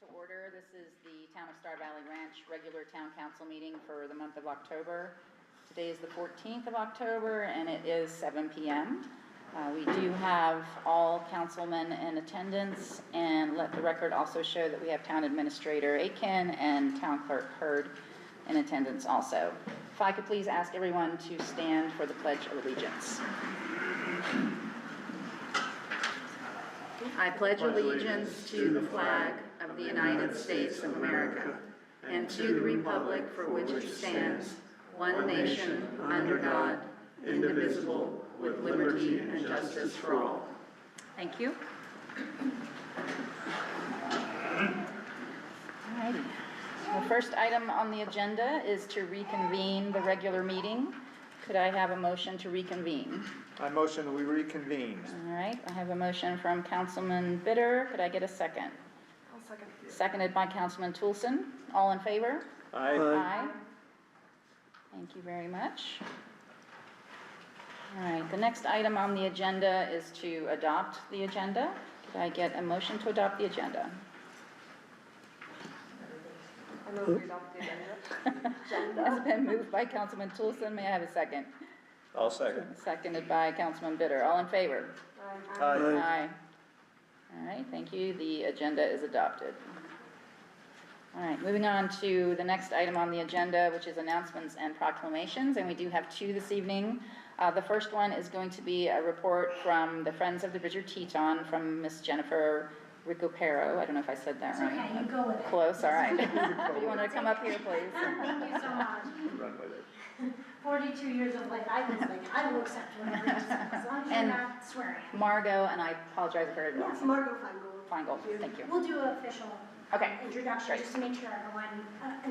To order. This is the Town of Star Valley Ranch regular town council meeting for the month of October. Today is the 14th of October and it is 7 p.m. We do have all councilmen in attendance, and let the record also show that we have Town Administrator Aitken and Town Clerk Hurd in attendance also. If I could please ask everyone to stand for the Pledge of Allegiance. I pledge allegiance to the flag of the United States of America and to the republic for which it stands, one nation, under God, indivisible, with liberty and justice for all. Thank you. Alrighty. The first item on the agenda is to reconvene the regular meeting. Could I have a motion to reconvene? I motion that we reconvene. All right, I have a motion from Councilman Bitter. Could I get a second? I'll second. Seconded by Councilman Toolson. All in favor? Aye. Aye. Thank you very much. All right, the next item on the agenda is to adopt the agenda. Could I get a motion to adopt the agenda? I move we adopt the agenda. It's been moved by Councilman Toolson. May I have a second? I'll second. Seconded by Councilman Bitter. All in favor? Aye. Aye. All right, thank you. The agenda is adopted. All right, moving on to the next item on the agenda, which is announcements and proclamations, and we do have two this evening. The first one is going to be a report from the Friends of the Bridger Teton from Miss Jennifer Ricopero. I don't know if I said that right. Okay, you go with it. Close, all right. If you want to come up here, please. Thank you so much. Run with it. 42 years of life, I will accept whatever you say, as long as you're And not swearing. Margot, and I apologize if I heard it Yes, wrong. Margot Feingold. Feingold, thank you. We'll do an official Okay, introduction, great. just to make sure everyone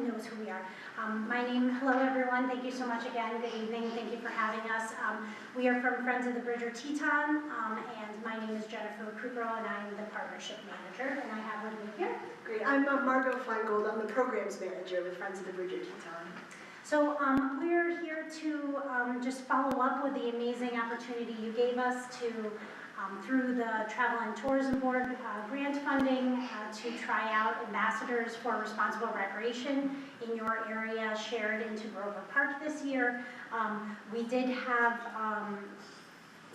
knows who we are. Hello everyone, thank you so much again, good evening, thank you for having us. We are from Friends of the Bridger Teton, and my name is Jennifer Recupero, and I'm the partnership manager, and I have with me here. Great, I'm Margot Feingold, I'm the programs manager with Friends of the Bridger Teton. So we're here to just follow up with the amazing opportunity you gave us to through the Travel and Tourism Board grant funding to try out ambassadors for responsible recreation in your area shared into Grover Park this year. We did have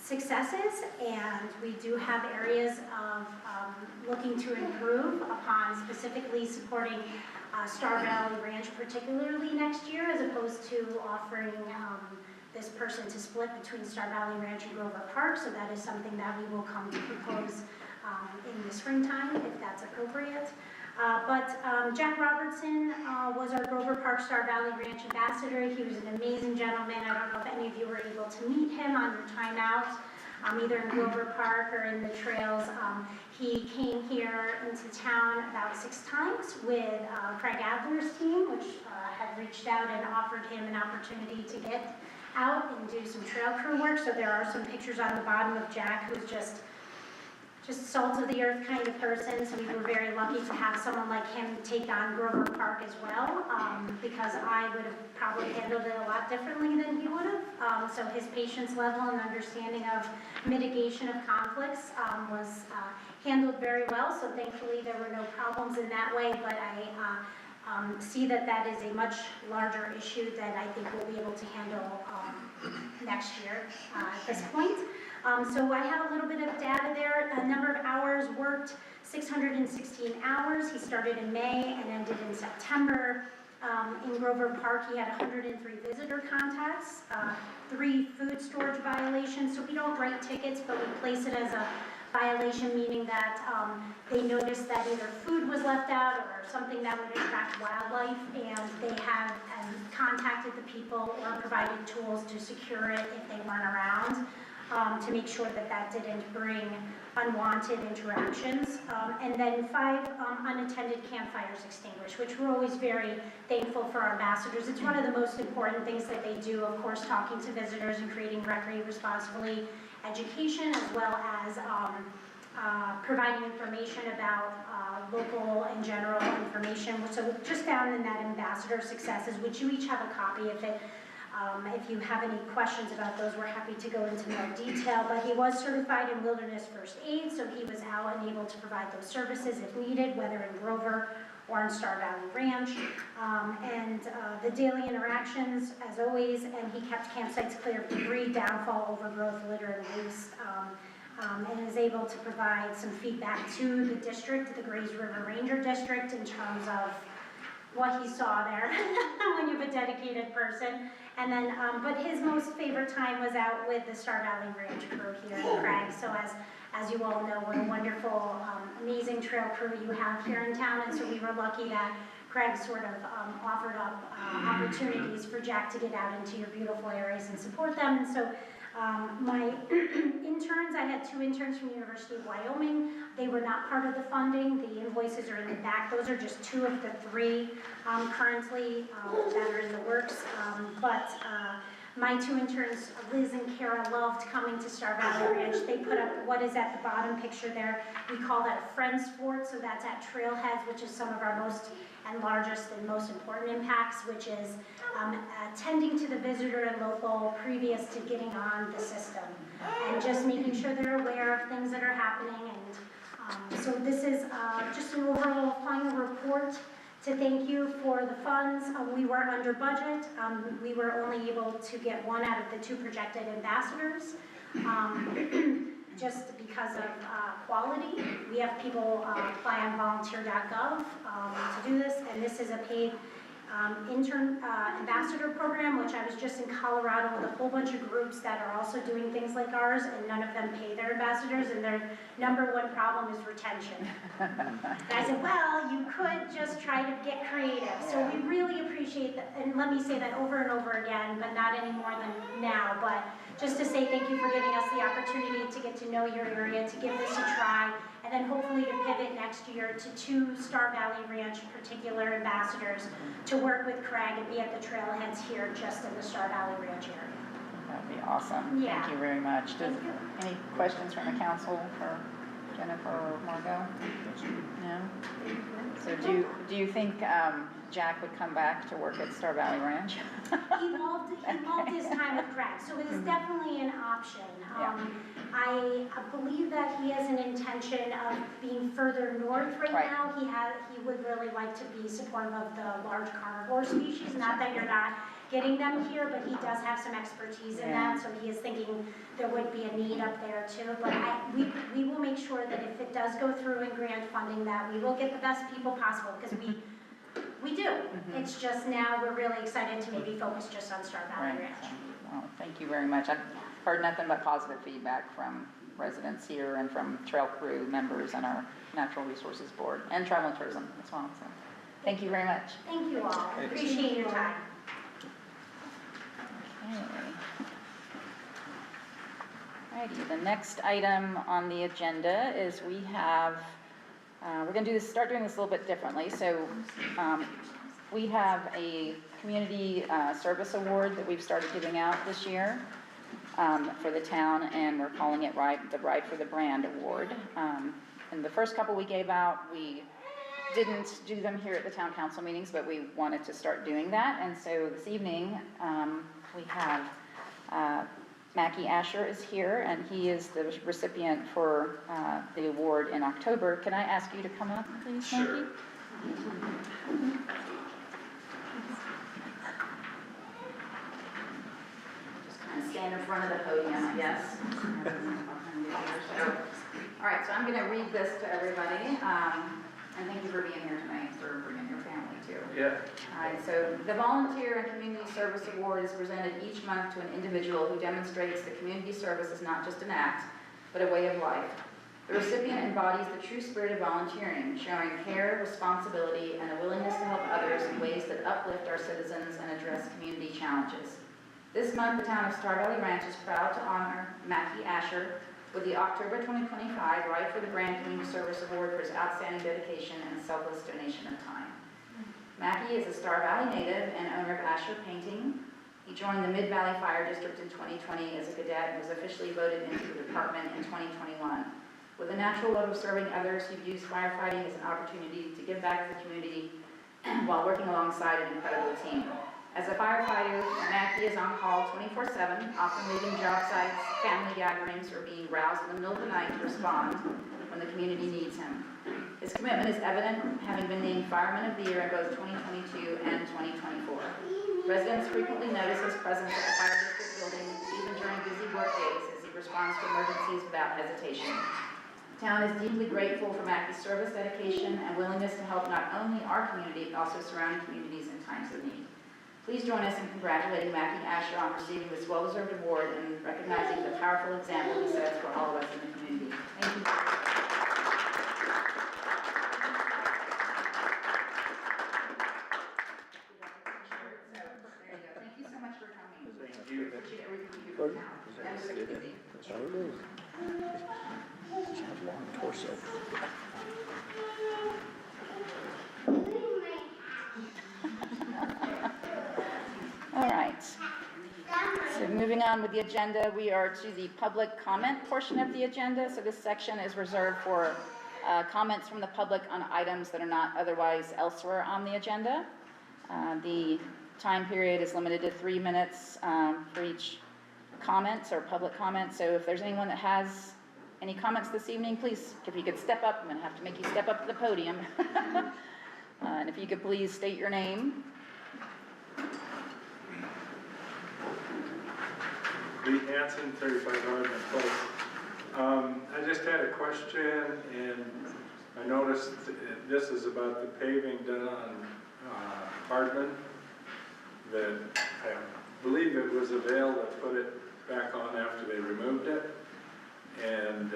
successes, and we do have areas of looking to improve upon, specifically supporting Star Valley Ranch particularly next year, as opposed to offering this person to split between Star Valley Ranch and Grover Park. So that is something that we will come to propose in the springtime, if that's appropriate. Jack Robertson was our Grover Park Star Valley Ranch ambassador. He was an amazing gentleman. I don't know if any of you were able to meet him on your time out, either in Grover Park or in the trails. He came here into town about 6 times with Craig Adler's team, which had reached out and offered him an opportunity to get out and do some trail crew work. So there are some pictures on the bottom of Jack, who's just salt of the earth kind of person. So we were very lucky to have someone like him take on Grover Park as well, because I would have probably handled it a lot differently than he would have. So his patience level and understanding of mitigation of conflicts was handled very well. So thankfully there were no problems in that way, but I see that is a much larger issue that I think we'll be able to handle next year at this point. So I have a little bit of data there. A number of hours worked, 616 hours. He started in May and ended in September. In Grover Park, he had 103 visitor contacts, 3 food storage violations. So we don't write tickets, but we place it as a violation, meaning that they noticed that either food was left out or something that would attract wildlife, and they have contacted the people or provided tools to secure it if they weren't around, to make sure that didn't bring unwanted interactions. And then 5 unattended campfires extinguished, which we're always very thankful for our ambassadors. It's one of the most important things that they do, of course, talking to visitors and creating Recreate Responsibly education, as well as providing information about local and general information. So just found in that ambassador successes, which you each have a copy of it. If you have any questions about those, we're happy to go into more detail, but he was certified in wilderness first aid, so he was out and able to provide those services if needed, whether in Grover or in Star Valley Ranch. The daily interactions, as always, and he kept campsites clear of debris, downfall, overgrowth, litter, and waste, and is able to provide some feedback to the district, the Grays River Ranger District, in terms of what he saw there when you have a dedicated person. And then, but his most favorite time was out with the Star Valley Ranch crew here in Craig. So as you all know, what a wonderful, amazing trail crew you have here in town. And so we were lucky that Craig sort of offered up opportunities for Jack to get out into your beautiful areas and support them. And so my interns, I had 2 interns from the University of Wyoming. They were not part of the funding. The invoices are in the back. Those are just 2 of the 3 currently that are in the works. My 2 interns, Liz and Kara, loved coming to Star Valley Ranch. They put up what is at the bottom picture there. We call that a Friends Fort, so that's at Trailheads, which is some of our most and largest and most important impacts, which is attending to the visitor and local previous to getting on the system, and just making sure they're aware of things that are happening. And so this is just an overall final report to thank you for the funds. We were under budget. We were only able to get 1 out of the 2 projected ambassadors. Just because of quality. We have people apply on volunteer.gov to do this, and this is a paid intern ambassador program, which I was just in Colorado with a whole bunch of groups that are also doing things like ours, and none of them pay their ambassadors, and their #1 problem is retention. And I said, well, you could just try to get creative. So we really appreciate that, and let me say that over and over again, but not any more than now, but just to say thank you for giving us the opportunity to get to know your area, to give this a try, and then hopefully to pivot next year to 2 Star Valley Ranch particular ambassadors to work with Craig and be at the trailheads here just in the Star Valley Ranch area. That'd be awesome. Yeah. Thank you very much. Thank you. Any questions from the council for Jennifer or Margot? No? So do you think Jack would come back to work at Star Valley Ranch? He loved his time with Craig, so it is definitely an option. I believe that he has an intention of being further north right now. He would really like to be supportive of the large carnivore species. Not that you're not getting them here, but he does have some expertise in that, so he is thinking there would be a need up there too. But we will make sure that if it does go through in grant funding, that we will get the best people possible, because we do. It's just now we're really excited to maybe focus just on Star Valley Ranch. Well, thank you very much. I've heard nothing but positive feedback from residents here and from trail crew members and our Natural Resources Board and Travel and Tourism as well. So thank you very much. Thank you all. Appreciate your time. Okay. Alrighty, the next item on the agenda is we have, we're going to start doing this a little bit differently. So we have a community service award that we've started giving out this year for the town, and we're calling it the Ride for the Brand Award. And the first couple we gave out, we didn't do them here at the town council meetings, but we wanted to start doing that. And so this evening, we have Mackie Asher is here, and he is the recipient for the award in October. Can I ask you to come up, please, Mackie? Sure. Just kind of stand in front of the podium, I guess. All right, so I'm going to read this to everybody, and thank you for being here tonight, for bringing your family too. Yeah. All right, so the Volunteer and Community Service Award is presented each month to an individual who demonstrates that community service is not just an act, but a way of life. The recipient embodies the true spirit of volunteering, showing care, responsibility, and a willingness to help others in ways that uplift our citizens and address community challenges. This month, the town of Star Valley Ranch is proud to honor Mackie Asher with the October 2025 Ride for the Brand Community Service Award for his outstanding dedication and selfless donation of time. Mackie is a Star Valley native and owner of Asher Painting. He joined the Mid-Valley Fire District in 2020 as a cadet and was officially voted into the department in 2021. With a natural love of serving others, he views firefighting as an opportunity to give back to the community while working alongside an incredible team. As a firefighter, Mackie is on call 24/7, often leaving job sites, family gatherings, or being roused in the middle of the night to respond when the community needs him. His commitment is evident, having been named Fireman of the Year in both 2022 and 2024. Residents frequently notice his presence at the fire district building, even during busy work days, as he responds to emergencies without hesitation. The town is deeply grateful for Mackie's service, dedication, and willingness to help not only our community, but also surrounding communities in times of need. Please join us in congratulating Mackie Asher on receiving this well-deserved award and recognizing the powerful example he sets for all of us in the community. Thank you. Thank you so much for coming. Thank you. Appreciate everything you do for the town. And for the community. Long torso. All right. So moving on with the agenda, we are to the public comment portion of the agenda. So this section is reserved for comments from the public on items that are not otherwise elsewhere on the agenda. The time period is limited to 3 minutes for each comments or public comments. So if there's anyone that has any comments this evening, please, if you could step up. I'm going to have to make you step up to the podium. And if you could please state your name. Lee Hanson, 35 Hardman Place. I just had a question, and I noticed this is about the paving done on Hardman, that I believe it was Avail that put it back on after they removed it, and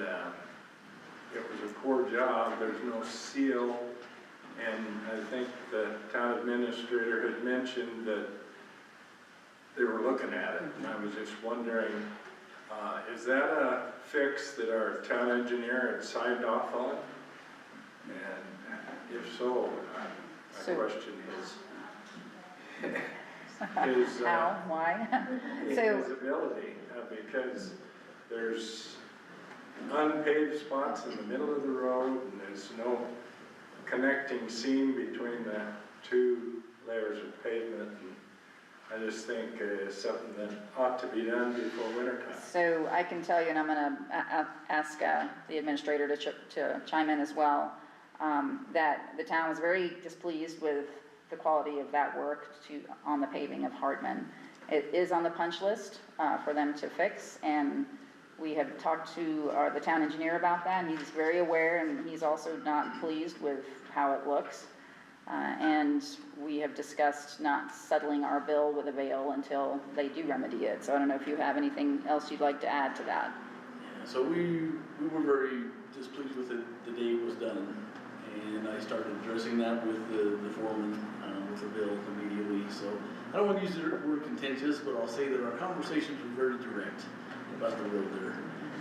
it was a poor job. There's no seal, and I think the town administrator had mentioned that they were looking at it, and I was just wondering, is that a fix that our town engineer had signed off on? And if so, my question is How, why? his ability, because there's unpaved spots in the middle of the road, and there's no connecting seam between the two layers of pavement. And I just think it's something that ought to be done before winter time. So I can tell you, and I'm going to ask the administrator to chime in as well, that the town was very displeased with the quality of that work on the paving of Hardman. It is on the punch list for them to fix, and we have talked to the town engineer about that, and he's very aware, and he's also not pleased with how it looks. And we have discussed not settling our bill with Avail until they do remedy it. So I don't know if you have anything else you'd like to add to that. Yeah, so we were very displeased with it the day it was done, and I started addressing that with the foreman, with Avail immediately. So I don't want to use the word contentious, but I'll say that our conversations were very direct about the road there.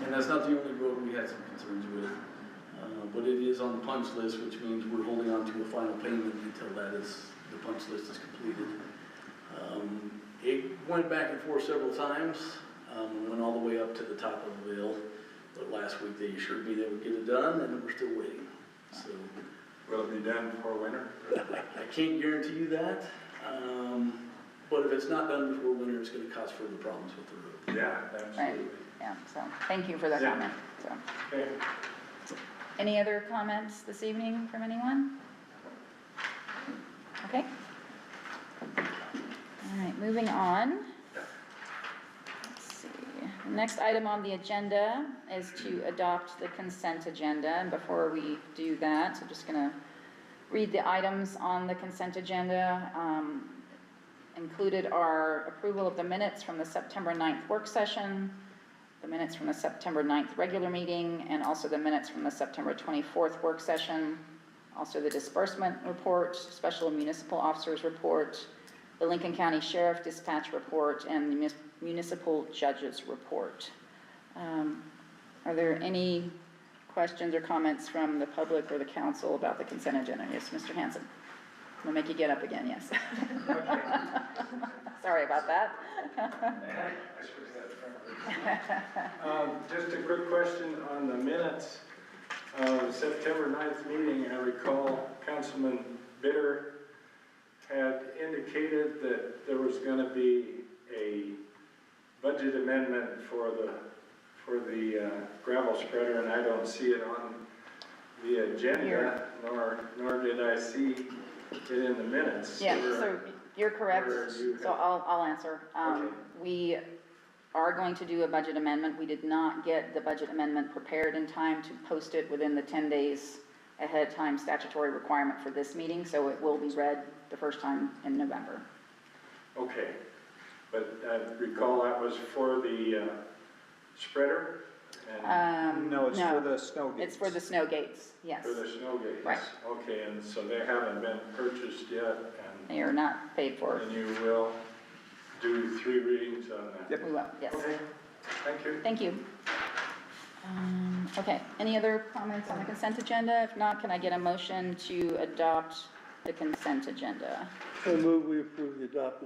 And that's not the only road we had some concerns with. But it is on the punch list, which means we're holding on to a final payment until the punch list is completed. It went back and forth several times, went all the way up to the top of the bill, but last week they assured me they would get it done, and we're still waiting. So, Will it be done before winter? I can't guarantee you that, but if it's not done before winter, it's gonna cause further problems with the road. Yeah, absolutely. Yeah, so thank you for that Yeah. comment. So, Okay. any other comments this evening from anyone? Okay. All right, moving on. Let's see. The next item on the agenda is to adopt the consent agenda. And before we do that, I'm just going to read the items on the consent agenda. Included are approval of the minutes from the September 9th work session, the minutes from the September 9th regular meeting, and also the minutes from the September 24th work session, also the disbursement report, special municipal officers report, the Lincoln County Sheriff Dispatch report, and the municipal judges report. Are there any questions or comments from the public or the council about the consent agenda? Yes, Mr. Hanson. I'm gonna make you get up again, yes. Sorry about that. Just a quick question on the minutes. September 9th meeting, I recall Councilman Bitter had indicated that there was gonna be a budget amendment for the gravel spreader, and I don't see it on the agenda, Here. nor did I see it in the minutes. Yeah, Where- so you're correct, where you so I'll answer. Okay. We are going to do a budget amendment. We did not get the budget amendment prepared in time to post it within the 10 days ahead of time statutory requirement for this meeting, so it will be read the first time in November. Okay, but I recall that was for the spreader and No, it's for the snow gates. It's for the snow gates, yes. for the snow gates. Right. Okay, and so they haven't been purchased yet, They are not paid for. and you will do 3 readings on that? Yep. We will, yes. Okay, thank you. Thank you. Okay, any other comments on the consent agenda? If not, can I get a motion to adopt the consent agenda? I move we approve the adopt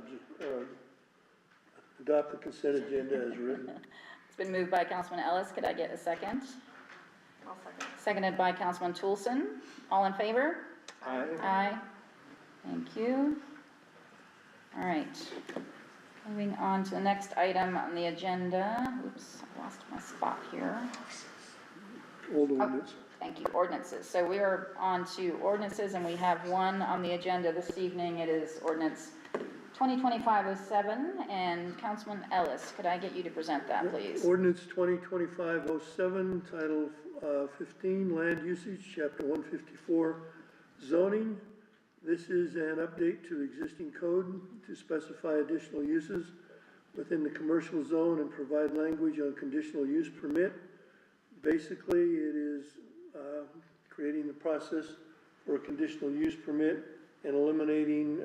the consent agenda as written. It's been moved by Councilman Ellis. Could I get a second? I'll second. Seconded by Councilman Toolson. All in favor? Aye. Aye. Thank you. All right. Moving on to the next item on the agenda. Oops, I lost my spot here. Old ordinance. Thank you, ordinances. So we are on to ordinances, and we have one on the agenda this evening. It is ordinance 2025-07, and Councilman Ellis, could I get you to present that, please? Ordinance 2025-07, Title 15, Land Usage, Chapter 154, Zoning. This is an update to the existing code to specify additional uses within the commercial zone and provide language on conditional use permit. Basically, it is creating the process for a conditional use permit and eliminating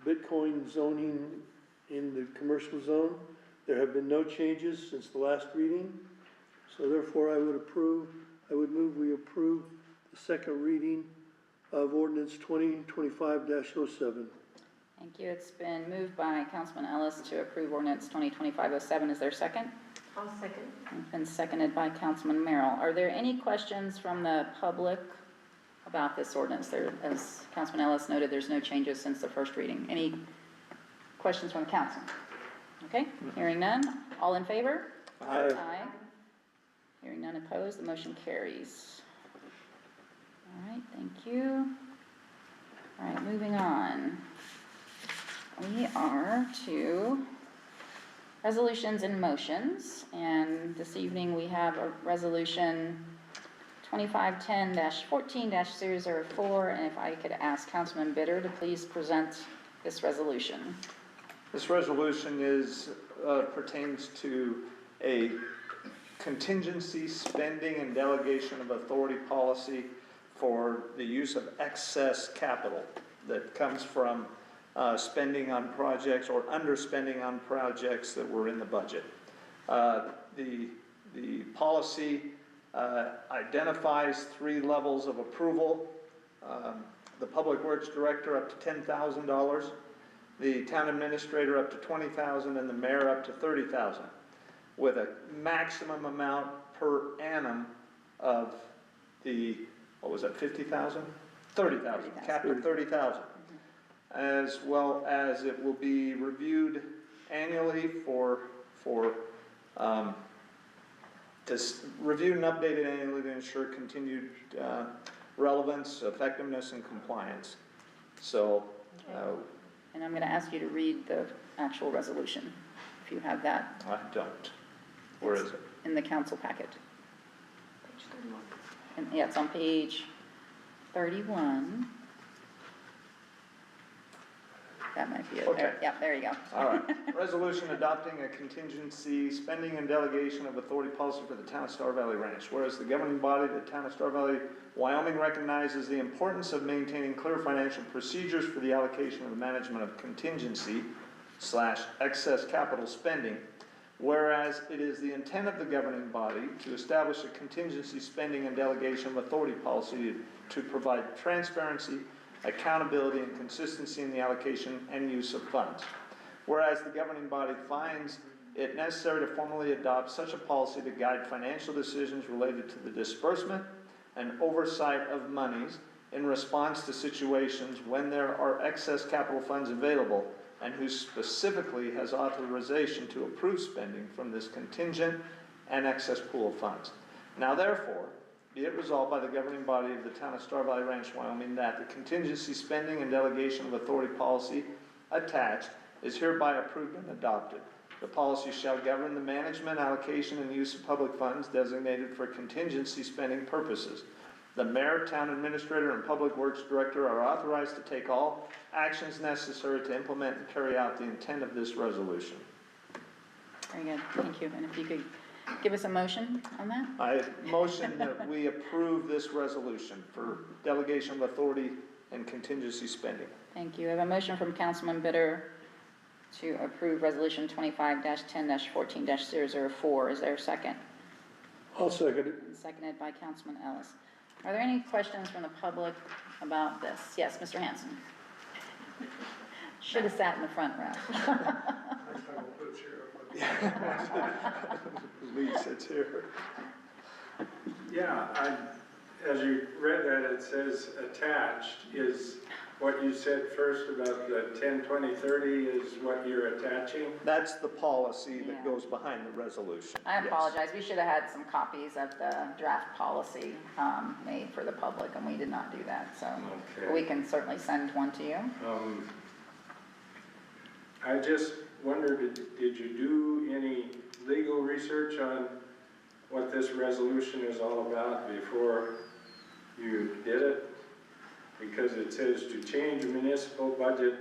Bitcoin zoning in the commercial zone. There have been no changes since the last reading, so therefore I would move we approve the second reading of ordinance 2025-07. Thank you. It's been moved by Councilman Ellis to approve ordinance 2025-07. Is there a second? I'll second. It's been seconded by Councilman Merrill. Are there any questions from the public about this ordinance? There, as Councilman Ellis noted, there's no changes since the first reading. Any questions from the council? Okay, hearing none. All in favor? Aye. Aye. Hearing none opposed, the motion carries. All right, thank you. All right, moving on. We are to resolutions and motions, and this evening we have a resolution 2510-14-004, and if I could ask Councilman Bitter to please present this resolution. This resolution pertains to a contingency spending and delegation of authority policy for the use of excess capital that comes from spending on projects or underspending on projects that were in the budget. The policy identifies 3 levels of approval. The Public Works Director up to $10,000, the Town Administrator up to $20,000, and the Mayor up to $30,000, with a maximum amount per annum of the, what was that, 50,000? 30,000, capped at 30,000. As well as it will be reviewed annually reviewed and updated annually to ensure continued relevance, effectiveness, and compliance. So, And I'm going to ask you to read the actual resolution, if you have that I don't. Where is it? in the council packet. Page 31. And yeah, it's on page 31. That might be it. Okay. There, yeah, there you go. All right. Resolution adopting a contingency spending and delegation of authority policy for the town of Star Valley Ranch. Whereas the governing body, the town of Star Valley, Wyoming, recognizes the importance of maintaining clear financial procedures for the allocation of the management of contingency/excess capital spending. Whereas it is the intent of the governing body to establish a contingency spending and delegation of authority policy to provide transparency, accountability, and consistency in the allocation and use of funds. Whereas the governing body finds it necessary to formally adopt such a policy to guide financial decisions related to the disbursement and oversight of monies in response to situations when there are excess capital funds available, and who specifically has authorization to approve spending from this contingent and excess pool of funds. Now therefore, be it resolved by the governing body of the town of Star Valley Ranch, Wyoming, that the contingency spending and delegation of authority policy attached is hereby approved and adopted. The policy shall govern the management, allocation, and use of public funds designated for contingency spending purposes. The mayor, town administrator, and public works director are authorized to take all actions necessary to implement and carry out the intent of this resolution. Very good, thank you. And if you could give us a motion on that? I motion that we approve this resolution for delegation of authority and contingency spending. Thank you. I have a motion from Councilman Bitter to approve Resolution 25-10-14-004. Is there a second? I'll second it. And seconded by Councilman Ellis. Are there any questions from the public about this? Yes, Mr. Hanson. Should have sat in the front row. Lee sits here. Yeah, as you read that, it says attached. Is what you said first about the 10, 20, 30 is what you're attaching? That's the policy that Yeah. goes behind the resolution. I Yes. apologize. We should have had some copies of the draft policy made for the public, and we did not do that. So Okay. we can certainly send one to you. I just wondered, did you do any legal research on what this resolution is all about before you did it? Because it says to change a municipal budget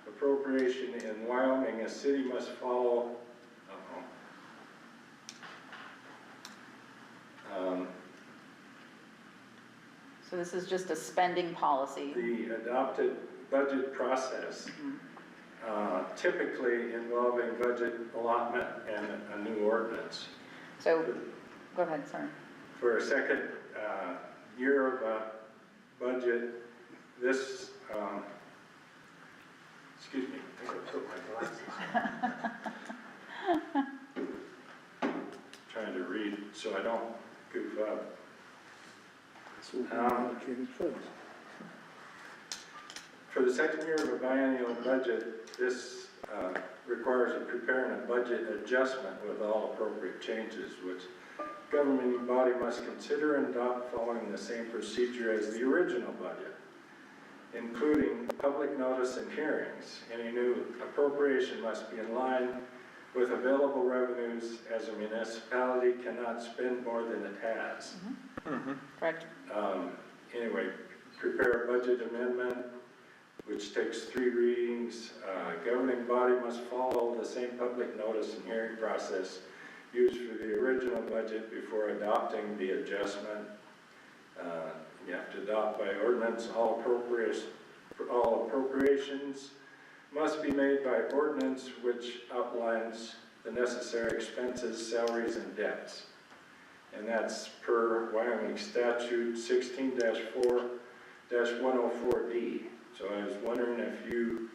appropriation in Wyoming, a city must follow, So this is just a spending policy. the adopted budget process, typically involving budget allotment and a new ordinance. So, go ahead, sorry. For a second year of a budget, this, excuse me, I gotta put my glasses. Trying to read so I don't goof up. So we allocated funds. For the second year of a biennial budget, this requires preparing a budget adjustment with all appropriate changes, which governing body must consider and adopt following the same procedure as the original budget, including public notice and hearings. Any new appropriation must be in line with available revenues, as a municipality cannot spend more than it has. Correct. Anyway, prepare a budget amendment, which takes 3 readings. Governing body must follow the same public notice and hearing process used for the original budget before adopting the adjustment. You have to adopt by ordinance. All appropriations must be made by ordinance, which outlines the necessary expenses, salaries, and debts. And that's per Wyoming statute 16-4-104D. So I was wondering if you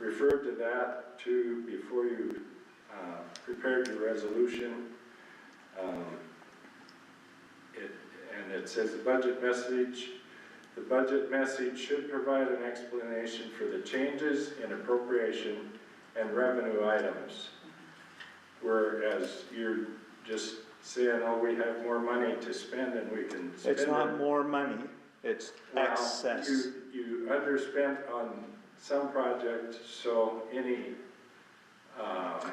referred to that too before you prepared your resolution. And it says the budget message should provide an explanation for the changes in appropriation and revenue items. Whereas you're just saying, oh, we have more money to spend and we can spend it. It's not more money, it's excess. Well, you underspent on some projects, so any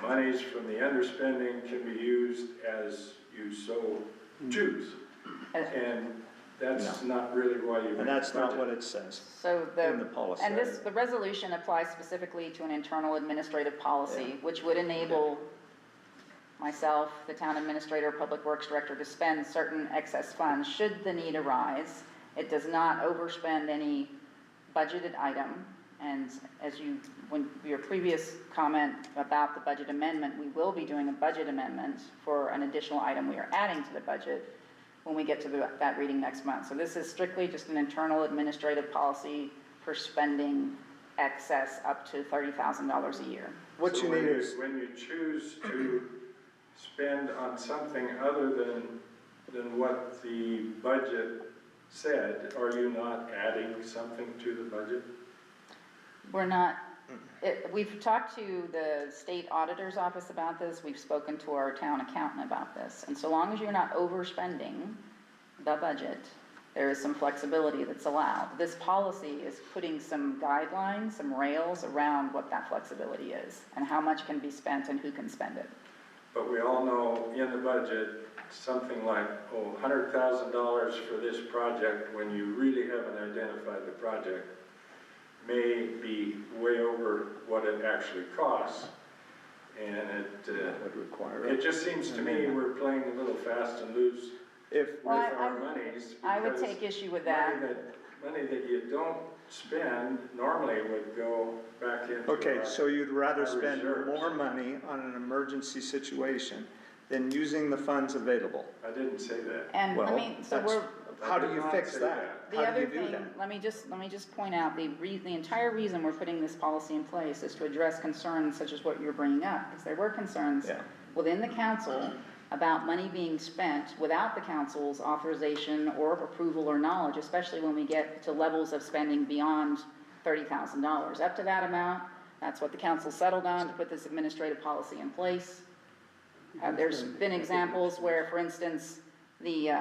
monies from the underspending can be used as you so choose. And that's not really why you. And that's not what it says So in the policy. and the resolution applies specifically to an internal administrative policy, which would enable myself, the town administrator, public works director, to spend certain excess funds should the need arise. It does not overspend any budgeted item. And as your previous comment about the budget amendment, we will be doing a budget amendment for an additional item we are adding to the budget when we get to that reading next month. So this is strictly just an internal administrative policy for spending excess up to $30,000 a year. What So you need is, when you choose to spend on something other than what the budget said, are you not adding something to the budget? We're not, we've talked to the state auditor's office about this, we've spoken to our town accountant about this, and so long as you're not overspending the budget, there is some flexibility that's allowed. This policy is putting some guidelines, some rails around what that flexibility is, and how much can be spent and who can spend it. But we all know in the budget, something like, $100,000 for this project, when you really haven't identified the project, may be way over what it actually costs. And That would require it just seems to me we're playing a little fast and loose If, with Well, our monies. I would because take issue with that. Money that you don't spend normally would go back into okay, our- so you'd rather our spend reserves. more money on an emergency situation than using the funds available? I didn't say that. And I Well, mean, so that's- we're, How do you I did fix not say that? the How do other you do thing, that? let me just point out, the entire reason we're putting this policy in place is to address concerns such as what you're bringing up, because there were concerns Yeah. within the council about money being spent without the council's authorization or approval or knowledge, especially when we get to levels of spending beyond $30,000. Up to that amount, that's what the council settled on, to put this administrative policy in place. There's been examples where, for instance, the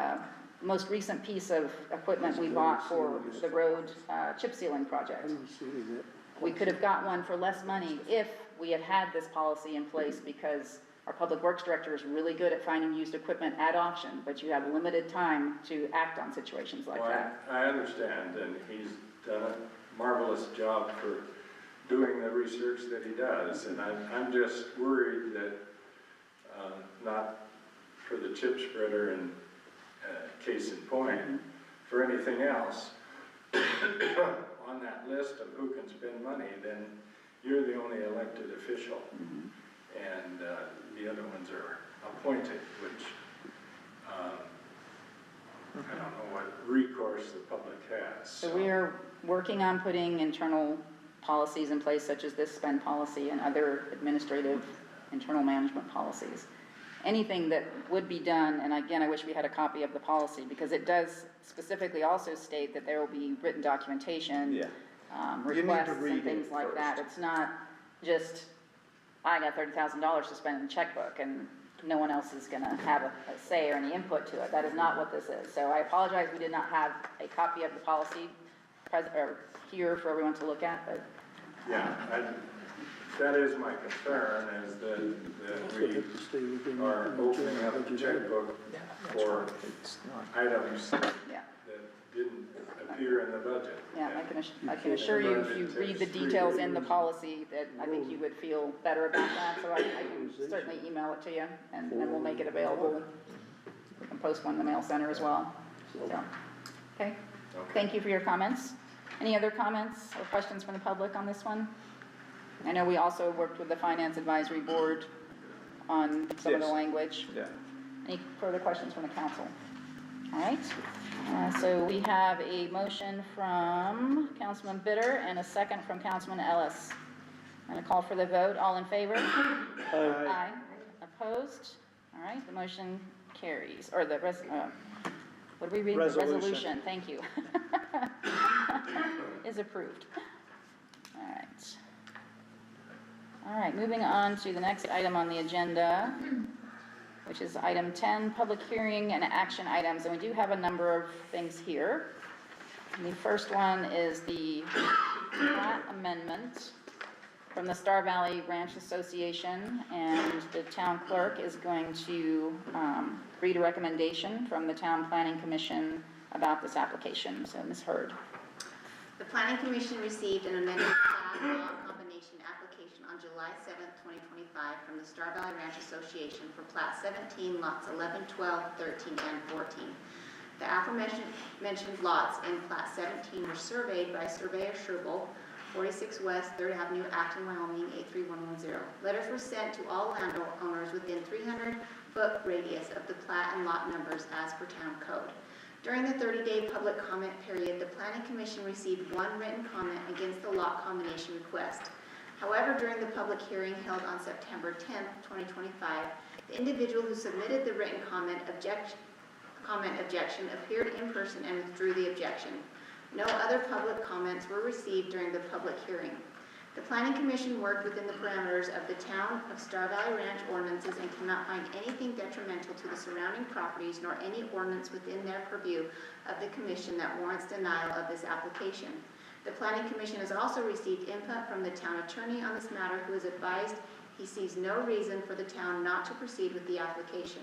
most recent piece of equipment we bought for the road chip sealing project, we could have got one for less money if we had had this policy in place, because our public works director is really good at finding used equipment at auction, but you have limited time to act on situations like Well, that. I understand, and he's done a marvelous job for doing the research that he does, and I'm just worried that, not for the chip spreader and case in point, for anything else, on that list of who can spend money, then you're the only elected official. And the other ones are appointed, which I don't know what recourse the public has. So we are working on putting internal policies in place, such as this spend policy and other administrative internal management policies. Anything that would be done, and again, I wish we had a copy of the policy, because it does specifically also state that there will be written documentation, Yeah. You need to requests read and things it like that. first. It's not just, I got $30,000 to spend in a checkbook and no one else is gonna have a say or any input to it. That is not what this is. So I apologize, we did not have a copy of the policy here for everyone to look at, but Yeah, that is my concern, is that we are opening up the checkbook for It's not. items yeah. that didn't appear in the budget. Yeah, I can assure you, if you read the details in the policy, that I think you would feel better about that, so I can certainly email it to you, and we'll make it available. We can post one in the mail center as well, so, okay? Thank you for your comments. Any other comments or questions from the public on this one? I know we also worked with the Finance Advisory Board on some of the Yes. language. Yeah. Any further questions from the council? All right, so we have a motion from Councilman Bitter and a second from Councilman Ellis. I'm going to call for the vote. All in favor? Aye. Opposed? All right, the motion carries, or the what do we read? Resolution. Thank you. Is approved. All right. All right, moving on to the next item on the agenda, which is item 10, public hearing and action items, and we do have a number of things here. And the first one is the plat amendment from the Star Valley Ranch Association, and the town clerk is going to read a recommendation from the Town Planning Commission about this application. So, Ms. Hurd. The Planning Commission received an amended plat law combination application on July 7th, 2025 from the Star Valley Ranch Association for Plat 17, lots 11, 12, 13, and 14. The aforementioned lots in Plat 17 were surveyed by Surveyor Scherbel, 46 West 3rd Avenue, Acton, Wyoming, 83110. Letters were sent to all landowners within 300-foot radius of the plat and lot numbers as per town code. During the 30-day public comment period, the Planning Commission received one written comment against the lot combination request. However, during the public hearing held on September 10, 2025, the individual who submitted the written comment comment objection appeared in person and withdrew the objection. No other public comments were received during the public hearing. The Planning Commission worked within the parameters of the Town of Star Valley Ranch ordinances and cannot find anything detrimental to the surrounding properties nor any ordinance within their purview of the Commission that warrants denial of this application. The Planning Commission has also received input from the town attorney on this matter, who has advised he sees no reason for the town not to proceed with the application.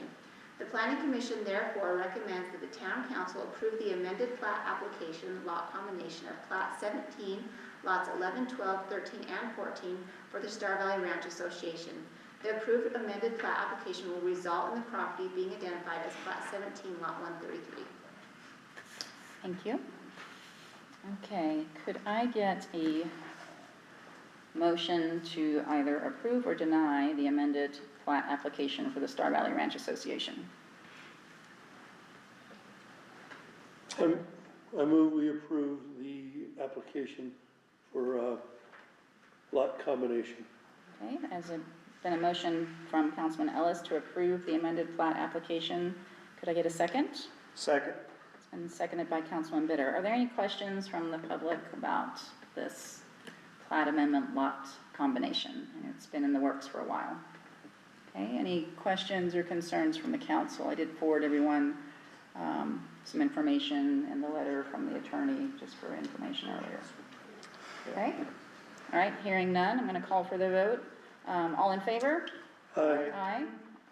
The Planning Commission therefore recommends that the Town Council approve the amended plat application lot combination of Plat 17, lots 11, 12, 13, and 14 for the Star Valley Ranch Association. The approved amended plat application will result in the property being identified as Plat 17, Lot 133. Thank you. Okay, could I get a motion to either approve or deny the amended plat application for the Star Valley Ranch Association? I move we approve the application for lot combination. Okay, has it been a motion from Councilman Ellis to approve the amended plat application? Could I get a second? Second. It's been seconded by Councilman Bitter. Are there any questions from the public about this plat amendment lot combination? And it's been in the works for a while. Okay, any questions or concerns from the council? I did forward everyone some information in the letter from the attorney just for information earlier. Okay, all right, hearing none, I'm going to call for the vote. All in favor? Aye. Aye.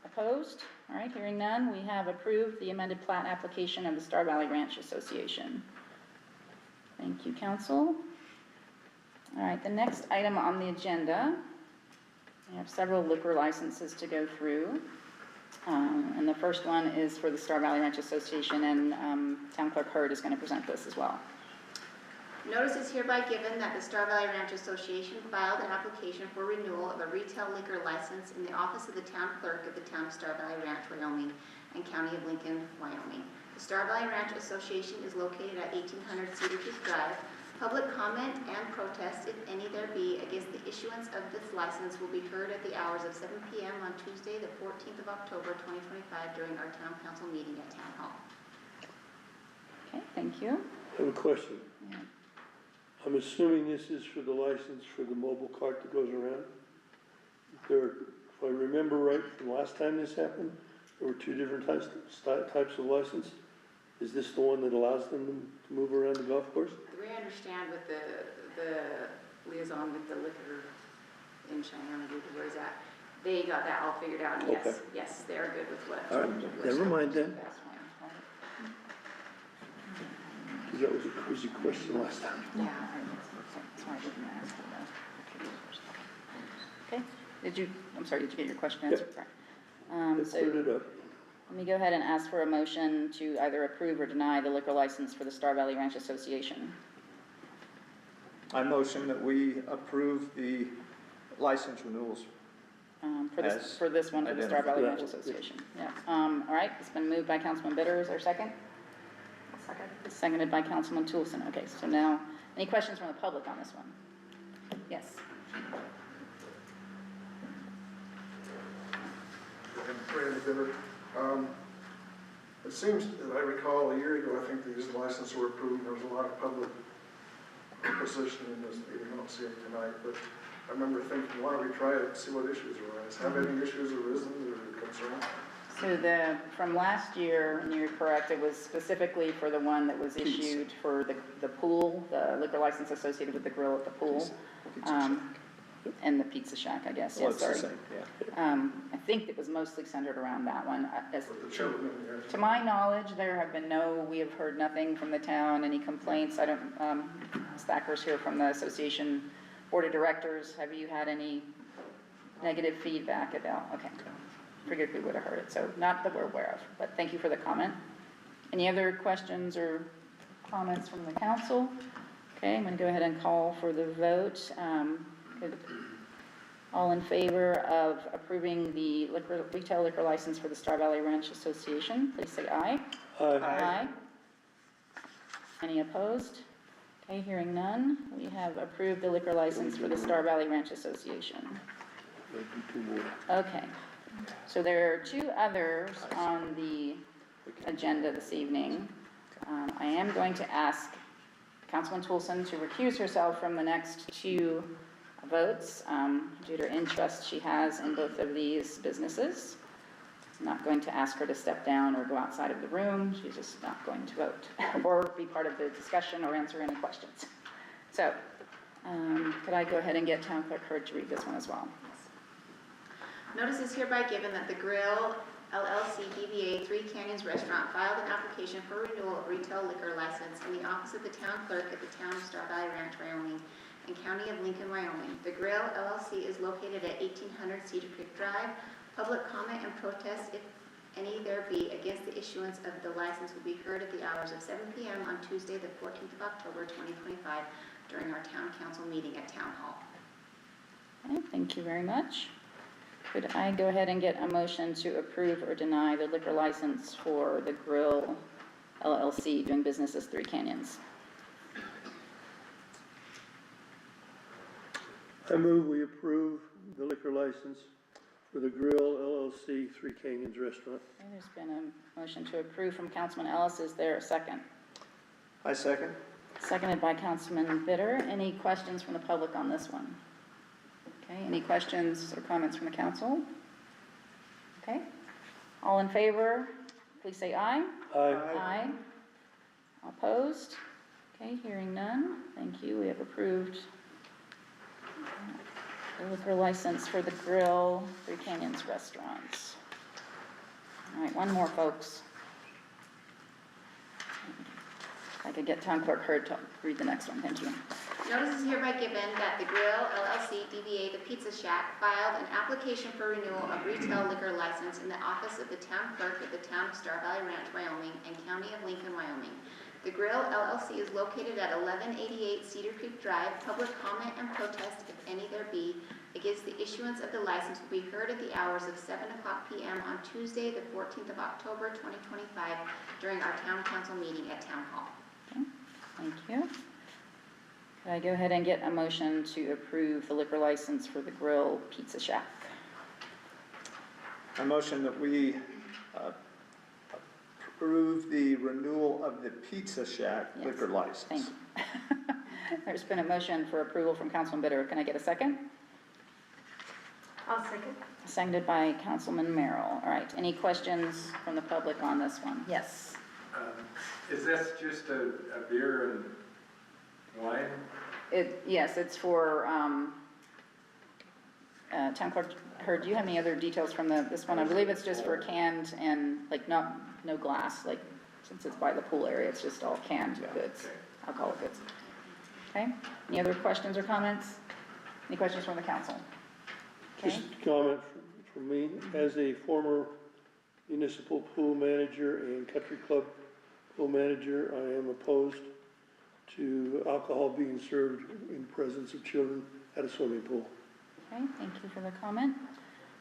Opposed? All right, hearing none, we have approved the amended plat application of the Star Valley Ranch Association. Thank you, council. All right, the next item on the agenda, we have several liquor licenses to go through. And the first one is for the Star Valley Ranch Association, and Town Clerk Hurd is going to present this as well. Notice is hereby given that the Star Valley Ranch Association filed an application for renewal of a retail liquor license in the office of the town clerk of the town of Star Valley Ranch, Wyoming, and county of Lincoln, Wyoming. The Star Valley Ranch Association is located at 1800 Cedar Creek Drive. Public comment and protest, if any there be, against the issuance of this license will be heard at the hours of 7 p.m. on Tuesday, the 14th of October, 2025, during our town council meeting at Town Hall. Okay, thank you. I have a question. Yeah. I'm assuming this is for the license for the mobile cart that goes around? If I remember right from last time this happened, there were two different types of license. Is this the one that allows them to move around the golf course? The way I understand with the liaison with the liquor in Cheyenne, where is that? They got that all figured out, and Okay. yes, they're good with what. All right, never mind then. Because that was a crazy question last time. Yeah, so I didn't ask for that. Okay, did you get your question answered? Yep. Right. Let's So clear it up. let me go ahead and ask for a motion to either approve or deny the liquor license for the Star Valley Ranch Association. I motion that we approve the license renewals. For this one, for the Star Valley Ranch Association. Yeah. All right, it's been moved by Councilman Bitter. Is there a second? Second. It's seconded by Councilman Toolson. Okay, so now, any questions from the public on this one? Yes. Brandon Bitter. It seems that I recall a year ago, I think these licenses were approved, there was a lot of public opposition in this, even though I don't see it tonight, but I remember thinking, why don't we try it and see what issues arise? Have any issues arisen or concerns? So from last year, and you're correct, it was specifically for the one that was issued for the pool, the liquor license associated with the grill at the pool. And the Pizza Shack, I guess, Well, yes, it's the sorry. same, yeah. I think it was mostly centered around that one. For the children, yeah. To my knowledge, we have heard nothing from the town, any complaints. I don't, Thacker's here from the association board of directors. Have you had any negative feedback about, okay. Figured we would have heard it, so not that we're aware of, but thank you for the comment. Any other questions or comments from the council? Okay, I'm gonna go ahead and call for the vote. All in favor of approving the retail liquor license for the Star Valley Ranch Association, please say aye. Aye. Any opposed? Okay, hearing none, we have approved the liquor license for the Star Valley Ranch Association. I'll do two more. Okay, so there are two others on the agenda this evening. I am going to ask Councilman Toolson to recuse herself from the next two votes due to interest she has in both of these businesses. I'm not going to ask her to step down or go outside of the room. She's just not going to vote or be part of the discussion or answer any questions. So, could I go ahead and get Town Clerk Hurd to read this one as well? Notice is hereby given that the Grill LLC DBA Three Canyons Restaurant filed an application for renewal of retail liquor license in the office of the town clerk at the town of Star Valley Ranch, Wyoming, and county of Lincoln, Wyoming. The Grill LLC is located at 1800 Cedar Creek Drive. Public comment and protest, if any there be, against the issuance of the license will be heard at the hours of 7 p.m. on Tuesday, the 14th of October, 2025, during our town council meeting at Town Hall. Okay, thank you very much. Could I go ahead and get a motion to approve or deny the liquor license for the Grill LLC doing business as Three Canyons? I move we approve the liquor license for the Grill LLC Three Canyons Restaurant. Okay, there's been a motion to approve from Councilman Ellis. Is there a second? I second. Seconded by Councilman Bitter. Any questions from the public on this one? Okay, any questions or comments from the council? Okay, all in favor, please say aye. Aye. Aye. Opposed? Okay, hearing none. Thank you. We have approved the liquor license for the Grill Three Canyons Restaurants. All right, one more, folks. If I could get Town Clerk Hurd to read the next one. Thank you. Notice is hereby given that the Grill LLC DBA The Pizza Shack filed an application for renewal of retail liquor license in the office of the town clerk at the town of Star Valley Ranch, Wyoming, and county of Lincoln, Wyoming. The Grill LLC is located at 1188 Cedar Creek Drive. Public comment and protest, if any there be, against the issuance of the license will be heard at the hours of 7 o'clock p.m. on Tuesday, the 14th of October, 2025, during our town council meeting at Town Hall. Okay, thank you. Could I go ahead and get a motion to approve the liquor license for the Grill Pizza Shack? I motion that we approve the renewal of the Pizza Shack Yes. liquor license. Thank you. There's been a motion for approval from Councilman Bitter. Can I get a second? I'll second. Seconded by Councilman Merrill. All right, any questions from the public on this one? Yes. Is this just a beer and wine? Yes, it's for, Town Clerk Hurd, do you have any other details from this one? I believe it's just for canned and, like, no glass, like, since it's by the pool area, it's just all canned goods, Okay. alcoholic goods. Okay, any other questions or comments? Any questions from the council? Okay, Just a comment from me, as a former municipal pool manager and country club pool manager, I am opposed to alcohol being served in presence of children at a swimming pool. okay, thank you for the comment.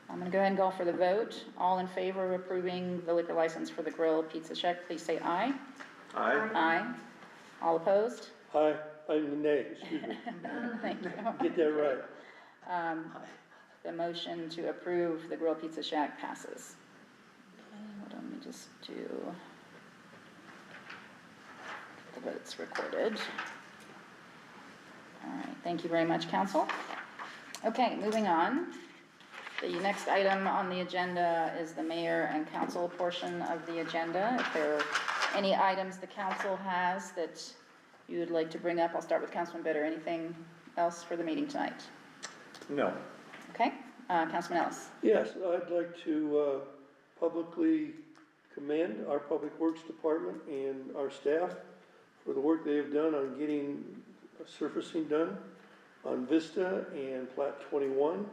I'm gonna go ahead and go for the vote. All in favor of approving the liquor license for the Grill Pizza Shack, please say aye. Aye. Aye. All opposed? Aye, nay, excuse me, Thank you. get that right. The motion to approve the Grill Pizza Shack passes. Okay, hold on, let me just do the votes recorded. All right, thank you very much, council. Okay, moving on. The next item on the agenda is the mayor and council portion of the agenda. If there are any items the council has that you would like to bring up, I'll start with Councilman Bitter. Anything else for the meeting tonight? No. Okay, Councilman Ellis. Yes, I'd like to publicly commend our Public Works Department and our staff for the work they have done on getting surfacing done on Vista and Plat 21,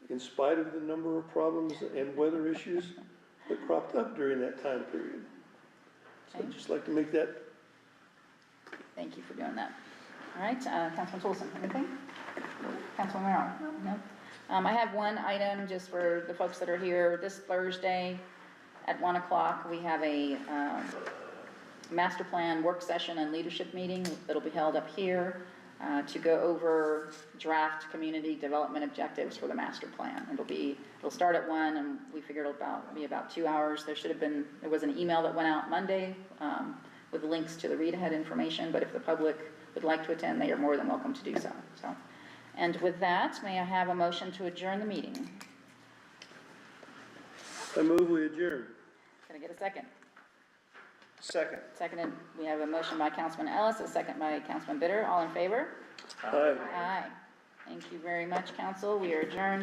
in spite of the number of problems and weather issues that cropped up during that time period. So I'd just like to make that. Thank you for doing that. All right, Councilman Toolson, anything? Councilman Merrill? No. I have one item just for the folks that are here. This Thursday at 1 o'clock, we have a master plan work session and leadership meeting that'll be held up here. to go over draft community development objectives for the master plan. It'll start at 1, and we figured it'll be about 2 hours. There was an email that went out Monday with links to the read-ahead information, but if the public would like to attend, they are more than welcome to do so. And with that, may I have a motion to adjourn the meeting? I move we adjourn. Can I get a second? Second. Seconded, we have a motion by Councilman Ellis, a second by Councilman Bitter. All in favor? Aye. Aye. Thank you very much, council. We are adjourned